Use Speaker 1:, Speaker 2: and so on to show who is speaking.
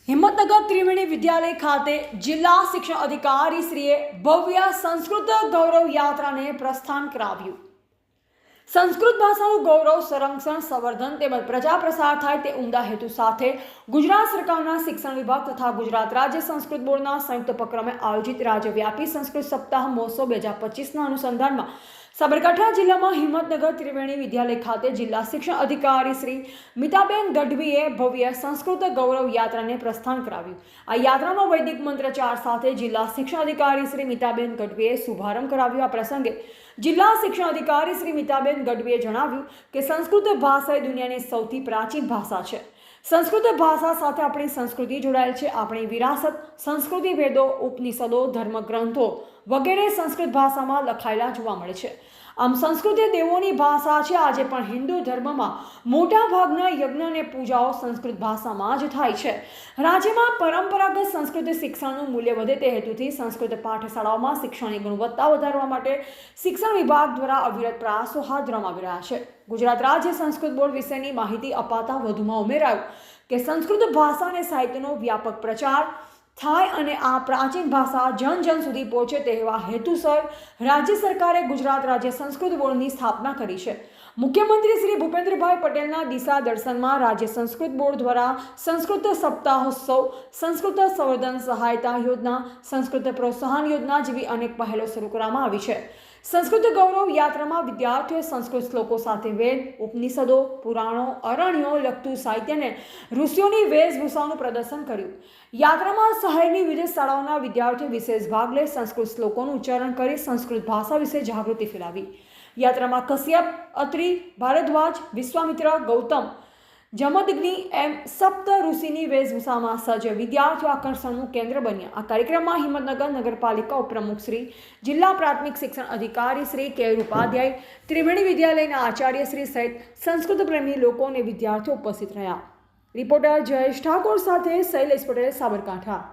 Speaker 1: હિંમતનગર ત્રિવેણી વિદ્યાલય ખાતે જિલ્લા શિક્ષણ અધિકારી શ્રીએ ભવ્ય સંસ્કૃત ગૌરવ યાત્રાને પ્રસ્થાન કરાવ્યું। સંસ્કૃત ભાષાનું ગૌરવ સંરક્ષણ સંવર્ધન તેમજ પ્રજા પ્રસાર થાય તે ઉમદા હેતુ સાથે ગુજરાત સરકારના શિક્ષણ વિભાગ તથા ગુજરાત રાજ્ય સંસ્કૃત બોર્ડના સંયુક્ત ઉપક્રમે આયોજિત રાજ્યવ્યાપી સંસ્કૃત સપ્તાહ મહોત્સવ 2025ના અનુસંધાનમાં સાબરકાંઠા જિલ્લામાં હિંમતનગર ત્રિવેણી વિદ્યાલય ખાતે જિલ્લા શિક્ષણ અધિકારી શ્રી મિતાબેન ગઢવીએ ભવ્ય સંસ્કૃત ગૌરવ યાત્રાને પ્રસ્થાન કરાવ્યું। આ યાત્રાનો વૈદિક મંત્રોચ્ચાર સાથે જિલ્લા શિક્ષણ અધિકારી શ્રી મિતાબેન ગઢવીએ શુભારંભ કરાવ્યો। આ પ્રસંગે જિલ્લા શિક્ષણ અધિકારી શ્રી મિતાબેન ગઢવીએ જણાવ્યું કે સંસ્કૃત ભાષા એ દુનિયાની સૌથી પ્રાચીન ભાષા છે। સંસ્કૃત ભાષા સાથે આપણી સંસ્કૃતિ જોડાયેલ છે। આપણી વિરાસત, સંસ્કૃતિ, વેદો, ઉપનિષદો, ધર્મગ્રંથો વગેરે સંસ્કૃત ભાષામાં લખાયેલા જોવા મળે છે। આમ સંસ્કૃત એ દેવોની ભાષા છે। આજે પણ હિન્દુ ધર્મમાં મોટા ભાગના યજ્ઞ અને પૂજાઓ સંસ્કૃત ભાષામાં જ થાય છે। રાજ્યમાં પરંપરાગત સંસ્કૃત શિક્ષણનું મૂલ્ય વધે તે હેતુથી સંસ્કૃત પાઠશાળાઓમાં શિક્ષણની ગુણવત્તા વધારવા માટે શિક્ષણ વિભાગ દ્વારા અવિરત પ્રયાસો હાથ ધરવામાં આવી રહ્યા છે। ગુજરાત રાજ્ય સંસ્કૃત બોર્ડ વિશેની માહિતી અપાતા વધુમાં ઉમેરાયું કે સંસ્કૃત ભાષા અને સાહિત્યનો વ્યાપક પ્રચાર થાય અને આ પ્રાચીન ભાષા જન જન સુધી પહોંચે તેવા હેતુસર રાજ્ય સરકારે ગુજરાત રાજ્ય સંસ્કૃત બોર્ડની સ્થાપના કરી છે। મુખ્યમંત્રી શ્રી ભૂપેન્દ્રભાઈ પટેલના દિશા દર્શનમાં રાજ્ય સંસ્કૃત બોર્ડ દ્વારા સંસ્કૃત સપ્તાહોત્સવ, સંસ્કૃત સંવર્ધન સહાયતા યોજના, સંસ્કૃત પ્રોત્સાહન યોજના જેવી અનેક પહેલો શરૂ કરવામાં આવી છે। સંસ્કૃત ગૌરવ યાત્રામાં વિદ્યાર્થીઓએ સંસ્કૃત શ્લોકો સાથે વેદ, ઉપનિષદો, પુરાણો, અરણ્યો લગતું સાહિત્ય અને ઋષિઓની વેશભૂષાનું પ્રદર્શન કર્યું। યાત્રામાં શહેરની વિવિધ શાળાઓના વિદ્યાર્થીઓ વિશેષ ભાગ લઈ સંસ્કૃત શ્લોકોનું ઉચ્ચારણ કરી સંસ્કૃત ભાષા વિશે જાગૃતિ ફેલાવી। યાત્રામાં કશ્યપ, અત્રિ, ભારદ્વાજ, વિશ્વામિત્ર, ગૌતમ, જમદગ્નિ એમ સપ્ત ઋષિની વેશભૂષામાં સજ્જ વિદ્યાર્થીઓ આકર્ષણનું કેન્દ્ર બન્યા। આ કાર્યક્રમમાં હિંમતનગર નગરપાલિકા ઉપપ્રમુખ શ્રી, જિલ્લા પ્રાથમિક શિક્ષણ અધિકારી શ્રી કે ઉપાધ્યાય, ત્રિવેણી વિદ્યાલયના આચાર્ય શ્રી સહિત સંસ્કૃત પ્રેમી લોકો અને વિદ્યાર્થીઓ ઉપસ્થિત રહ્યા। રિપોર્ટર જયેશ ઠાકોર સાથે શૈલેષ પટેલ, સાબરકાંઠા।